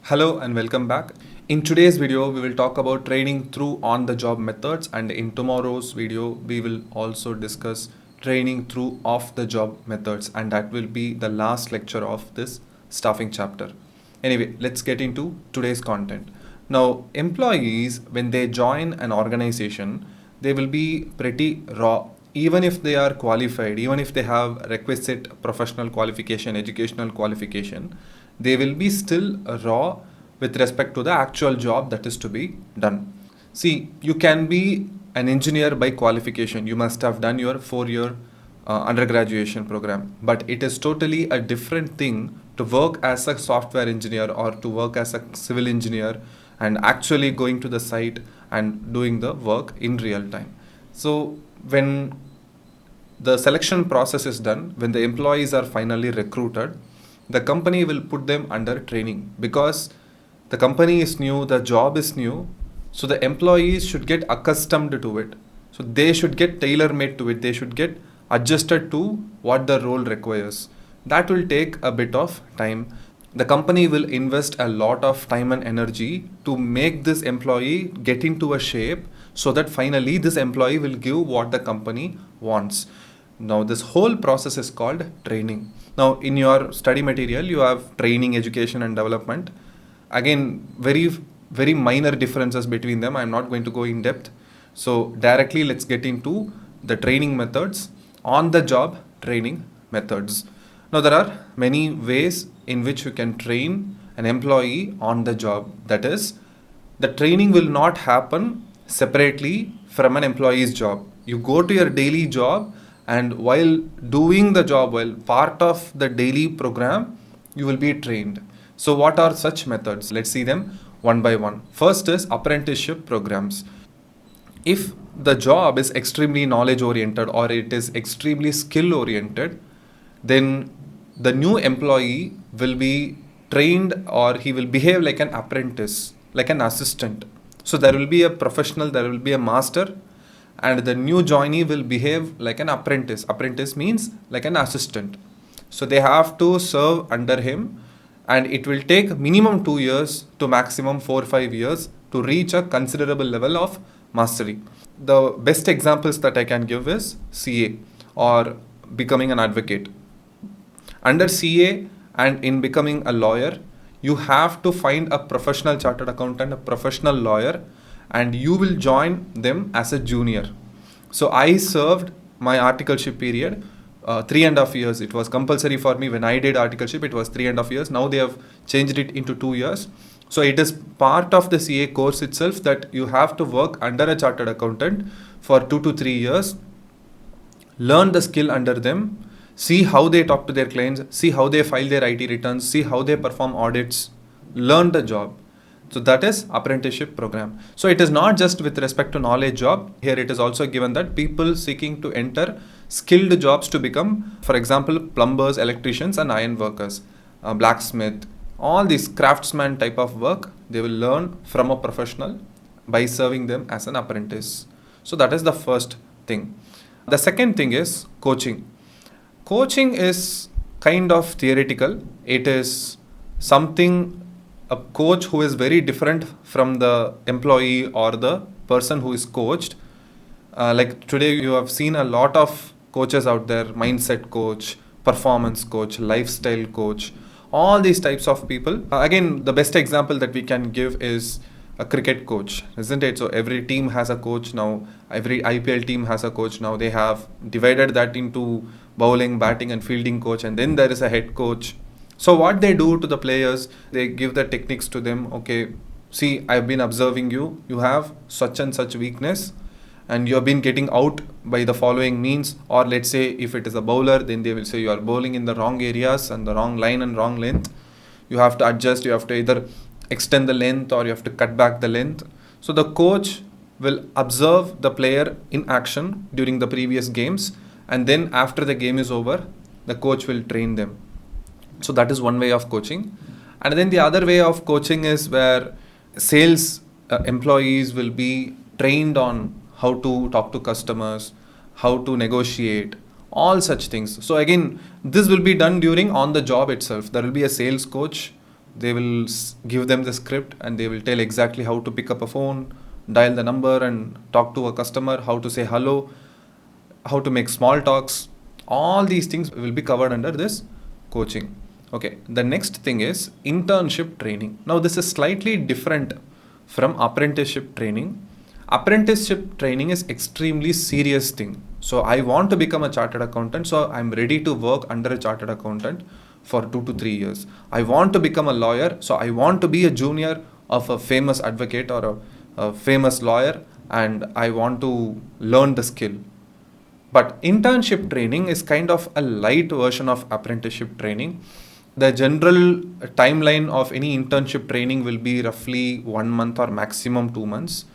Hello and welcome back. In today's video, we will talk about training through on-the-job methods, and in tomorrow's video, we will also discuss training through off-the-job methods, and that will be the last lecture of this staffing chapter. Anyway, let's get into today's content. Now, employees, when they join an organization, they will be pretty raw. Even if they are qualified, even if they have requisite professional qualification, educational qualification, they will be still raw with respect to the actual job that is to be done. See, you can be an engineer by qualification. You must have done your 4 year undergraduation program, but it is totally a different thing to work as a software engineer or to work as a civil engineer and actually going to the site and doing the work in real time. So, when the selection process is done, when the employees are finally recruited, the company will put them under training because the company is new, the job is new, so the employees should get accustomed to it. So they should get tailor made to it, they should get adjusted to what the role requires. That will take a bit of time. The company will invest a lot of time and energy to make this employee get into a shape so that finally this employee will give what the company wants. Now, this whole process is called training. Now, in your study material, you have training, education, and development. Again, very minor differences between them. I'm not going to go in depth. So, directly, let's get into the training methods, on the job training methods. Now, there are many ways in which you can train an employee on the job. That is, the training will not happen separately from an employee's job. You go to your daily job, and while doing the job, while part of the daily program, you will be trained. So what are such methods? Let's see them one by one. First is apprenticeship programs. If the job is extremely knowledge oriented or it is extremely skill oriented, then the new employee will be trained or he will behave like an apprentice, like an assistant. So there will be a professional, there will be a master, and the new joinee will behave like an apprentice. Apprentice means like an assistant. So they have to serve under him, and it will take minimum 2 years to maximum 4 or 5 years to reach a considerable level of mastery. The best examples that I can give is CA or becoming an advocate. Under CA and in becoming a lawyer, you have to find a professional chartered accountant, a professional lawyer, and you will join them as a junior. So I served my articleship period 3.5 years. It was compulsory for me when I did articleship. It was 3.5 years. Now they have changed it into 2 years. So it is part of the CA course itself that you have to work under a chartered accountant for 2 to 3 years, learn the skill under them, see how they talk to their clients, see how they file their IT returns, see how they perform audits, learn the job. So that is apprenticeship program. So it is not just with respect to knowledge job. Here it is also given that people seeking to enter skilled jobs to become, for example, plumbers, electricians, and iron workers, blacksmith, all these craftsman type of work, they will learn from a professional by serving them as an apprentice. So that is the first thing. The second thing is coaching. Coaching is kind of theoretical. It is something, a coach who is very different from the employee or the person who is coached. Like today, you have seen a lot of coaches out there: mindset coach, performance coach, lifestyle coach, all these types of people. Again, the best example that we can give is a cricket coach, isn't it? So every team has a coach now. Every IPL team has a coach now. They have divided that into bowling, batting, and fielding coach, and then there is a head coach. So what they do to the players, they give the techniques to them. Okay, see, I've been observing you. You have such and such weakness, and you have been getting out by the following means. Or let's say if it is a bowler, then they will say you are bowling in the wrong areas and the wrong line and wrong length. You have to adjust. You have to either extend the length or you have to cut back the length. So the coach will observe the player in action during the previous games, and then after the game is over, the coach will train them. So that is one way of coaching. And then the other way of coaching is where sales employees will be trained on how to talk to customers, how to negotiate, all such things. So again, this will be done during on the job itself. There will be a sales coach They will give them the script and they will tell exactly how to pick up a phone, dial the number and talk to a customer, how to say hello, how to make small talks. All these things will be covered under this coaching. Okay, the next thing is internship training. Now, this is slightly different from apprenticeship training. Apprenticeship training is extremely serious thing. So I want to become a chartered accountant, so I'm ready to work under a chartered accountant for 2 to 3 years. I want to become a lawyer, so I want to be a junior of a famous advocate or a famous lawyer, and I want to learn the skill. But internship training is kind of a light version of apprenticeship training. The general timeline of any internship training will be roughly 1 month or maximum 2 months.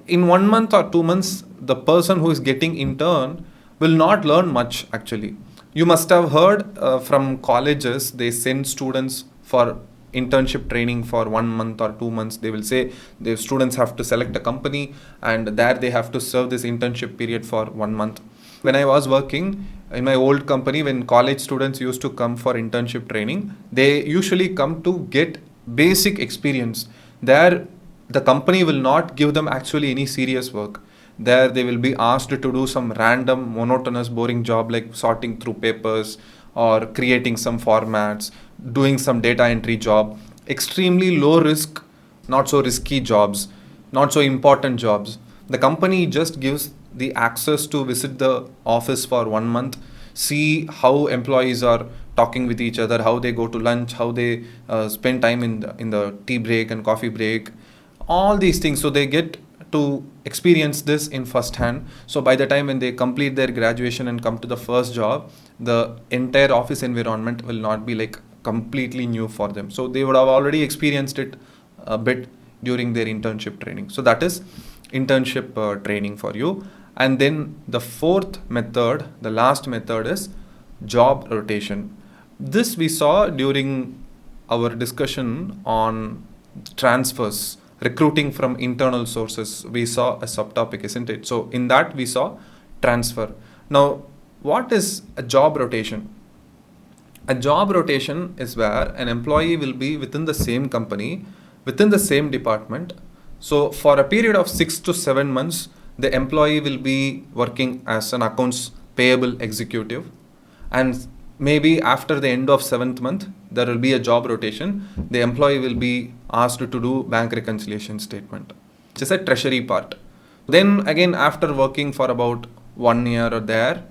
In 1 month or 2 months, the person who is getting intern will not learn much actually. You must have heard from colleges, they send students for internship training for 1 month or 2 months. They will say the students have to select a company and there they have to serve this internship period for 1 month. When I was working in my old company, when college students used to come for internship training, they usually come to get basic experience. There, the company will not give them actually any serious work. There, they will be asked to do some random, monotonous, boring job like sorting through papers or creating some formats, doing some data entry job. Extremely low risk, not so risky jobs, not so important jobs. The company just gives the access to visit the office for 1 month, see how employees are talking with each other, how they go to lunch, how they spend time in the tea break and coffee break, all these things. So they get to experience this in first hand. So by the time when they complete their graduation and come to the first job, the entire office environment will not be like completely new for them. So they would have already experienced it a bit during their internship training. So that is internship training for you. And then the fourth method, the last method, is job rotation. This we saw during our discussion on transfers, recruiting from internal sources. We saw a subtopic, isn't it? So in that we saw transfer. Now, what is a job rotation? A job rotation is where an employee will be within the same company, within the same department. So for a period of 6 to 7 months, the employee will be working as an accounts payable executive, and maybe after the end of 7th month there will be a job rotation. The employee will be asked to do bank reconciliation statement, which is a treasury part. Then again, after working for about 1 year or there,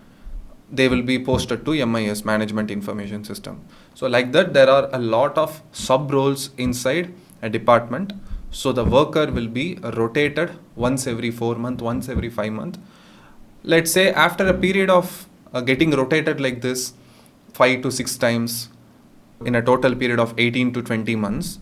they will be posted to MIS, Management Information System. So like that, there are a lot of sub roles inside a department. So the worker will be rotated once every 4 months, once every 5 months. Let's say after a period of getting rotated like this 5 to 6 times in a total period of 18 to 20 months,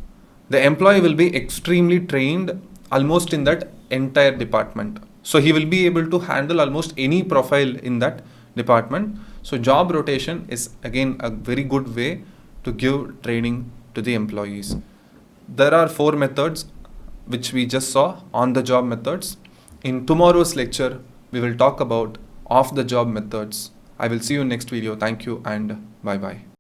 the employee will be extremely trained almost in that entire department. So he will be able to handle almost any profile in that department. So job rotation is again a very good way to give training to the employees. There are 4 methods which we just saw on the job methods. In tomorrow's lecture, we will talk about off the job methods. I will see you next video. Thank you and bye bye.